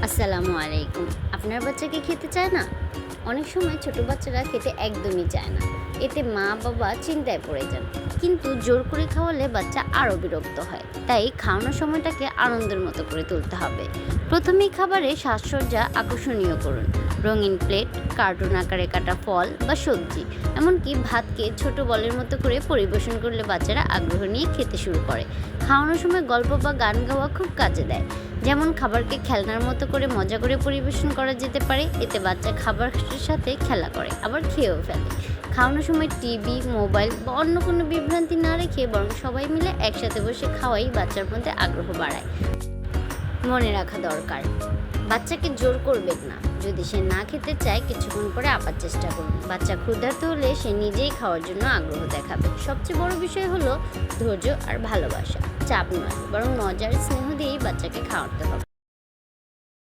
আসসালামু আলাইকুম। আপনার বাচ্চা কি খেতে চায় না? অনেক সময় ছোট বাচ্চারা খেতে একদমই চায় না। এতে মা বাবা চিন্তায় পড়ে যান। কিন্তু জোর করে খাওয়ালে বাচ্চা আরও বিরক্ত হয়। তাই খাওয়ানোর সময়টাকে আনন্দের মতো করে তুলতে হবে। প্রথমেই খাবারে সাজসজ্জা আকর্ষণীয় করুন। রঙিন প্লেট, কার্টুন আকারে কাটা ফল বা সবজি, এমনকি ভাতকে ছোট বলের মতো করে পরিবেশন করলে বাচ্চারা আগ্রহ নিয়ে খেতে শুরু করে। খাওয়ানোর সময় গল্প বা গান গাওয়া খুব কাজে দেয়। যেমন খাবারকে খেলনার মতো করে মজা করে পরিবেশন করা যেতে পারে। এতে বাচ্চা খাবারের সাথে খেলা করে, আবার খেয়েও ফেলে। খাওয়ানোর সময় টিভি, মোবাইল বা অন্য কোনো বিভ্রান্তি না রেখে বরং সবাই মিলে একসাথে বসে খাওয়াই বাচ্চার মধ্যে আগ্রহ বাড়ায়। মনে রাখা দরকার, বাচ্চাকে জোর করবেন না। যদি সে না খেতে চায় কিছুক্ষণ পরে আবার চেষ্টা করুন। বাচ্চা ক্ষুধার্ত হলে সে নিজেই খাওয়ার জন্য আগ্রহ দেখাবে। সবচেয়ে বড় বিষয় হলো ধৈর্য আর ভালোবাসা। চাপ নয়, বরং মজার স্নেহ দিয়েই বাচ্চাকে খাওয়াতে হবে।